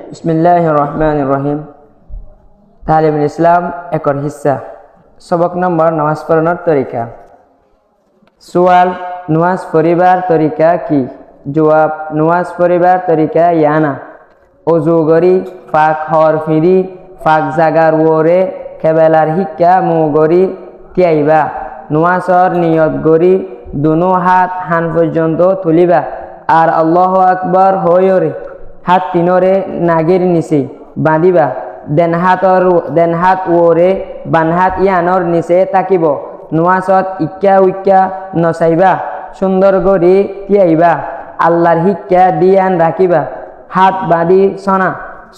বিসমিল্লাহির রহমানির রহিম। তালিমুল ইসলাম একর হিস্সা। সবক নম্বর নামাজ পড়ানোর তরিকা। সুয়াল, নামাজ পড়িবার তরিকা কি? জবাব, নামাজ পড়িবার তরিকা ইয়ানা: অজু গরি, ফাঁক হর ফিরি, ফাঁক জাগার ওরে কেবেলার হিক্কা মু গরি তিয়াইবা। নামাজর নিয়ত গরি দুনো হাত হান পর্যন্ত তুলিবা, আর আল্লাহ আকবর হইরে হাত তিনরে নাগির নিচে বাঁধিবা। দেন হাত ওরে বান হাত ইয়ানর নিচে তাকিব। নামাজত ইক্কা উক্কা নচাইবা, সুন্দর গরি তিয়াইবা, আল্লাহর হিক্কা দিয়ান রাখিবা। হাত বাঁধি সনা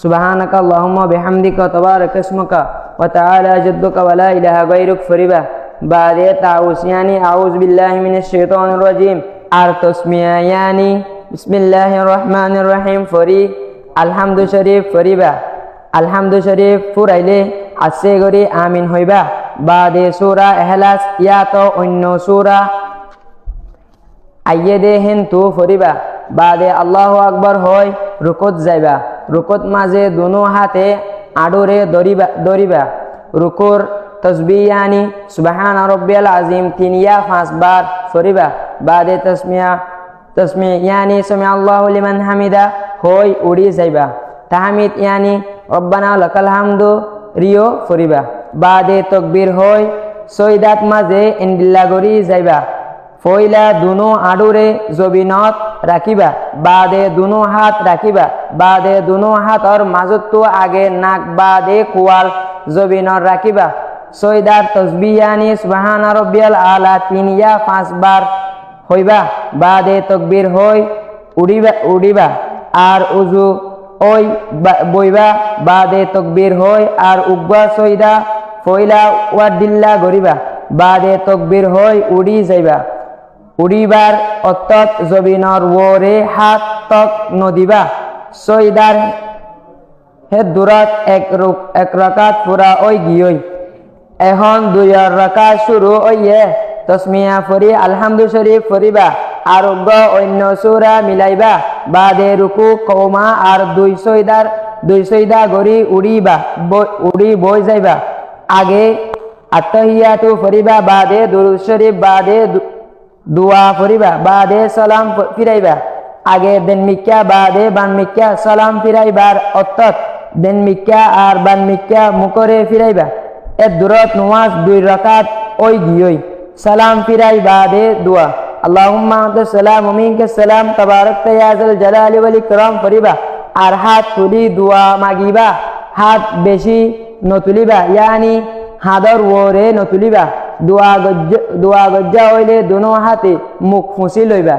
সুবহানাকা আল্লাহুম্মা বিহামদিকা তাবারাকা ইসমুকা ওয়া তাআলা জাদ্দুকা ওয়া লা ইলাহা গায়রুক ফরিবা। বাদে তাউসিয়ানি আউযু বিল্লাহি মিনাশ শাইতানির রাজিম আর তাসমিয়ায়ানি বিসমিল্লাহির রহমানির রহিম ফরি। আলহামদু শরীফ ফরিবা। আলহামদু শরীফ ফুরাইলে আছে গরি আমিন হইবা। বাদে সূরা ইখলাস ইয়াত অন্য সূরা আইয়েদে হিন্তু ফরিবা। বাদে আল্লাহু আকবার হয় রুকুত যাইবা। রুকুত মাঝে দুনো হাতে আডুরে ধরিবা। রুকুর তসবিয়ানি সুবহানা রাব্বিয়াল আযীম 3 या 5 বার ফরিবা। বাদে তসমিয়ানি সামি আল্লাহু লিমান হামিদা হয় উড়ি যাইবা। তাহমিদ ইয়ানি রব্বানা লাকাল হামদু রিও ফরিবা। বাদে তাকবীর হয় সৈদাত মাঝে ইনবিল্লাহ গরি যাইবা। ফইলা দুনো আডুরে জবিনত রাখিবা। বাদে দুনো হাত রাখিবা। বাদে দুনো হাতর মাজতো আগে নাক বাদে কোয়াল জবিনত রাখিবা। সৈদার তসবিয়ানি সুবহানা রাব্বিয়াল আলা 3 या 5 বার হইবা। বাদে তাকবীর হয় উড়িবা আর উজু ওই বইবা। বাদে তাকবীর হয় আর উগবা সৈদা ফইলা ওয়াদিল্লা গরিবা। বাদে তাকবীর হয় উড়ি যাইবা। উড়িবার অর্থাৎ জবিনর ওরে হাত তক নদিবা। সৈদার হে দুরাত এক রাকাত পুরা ওই গিয়ই। এখন 2 রাকাত শুরু ওইয়ে তসমিয়া ফরি আলহামদু শরীফ ফরিবা আর অন্য সূরা মিলাইবা। বাদে রুকু কওমা আর 2 সৈদা গরি উড়ি বই যাইবা। আগে আত্তাহিয়াতু ফরিবা। বাদে দুরূদ শরীফ। বাদে দোয়া ফরিবা। বাদে সালাম ফিরাইবা। আগে দেন মিক্কা বাদে বান মিক্কা সালাম ফিরাইবার অর্থাৎ দেন মিক্কা আর বান মিক্কা মুকরে ফিরাইবা। এ দুরাত নামাজ 2 রাকাত ওই গিয়ই। সালাম ফিরাই বাদে দোয়া আল্লাহুম্মা আনতা সালাম ওয়া মিনকাস সালাম তাবারাকতা ইয়া যাল জালালি ওয়াল ইকরাম ফরিবা। আর হাত তুলি দোয়া মাগিবা। হাত বেশি নতুলিবা, ইয়ানি হাদর ওরে নতুলিবা। দোয়া গজ্জা হইলে দুনো হাতে মুখ ফুসি লইবা।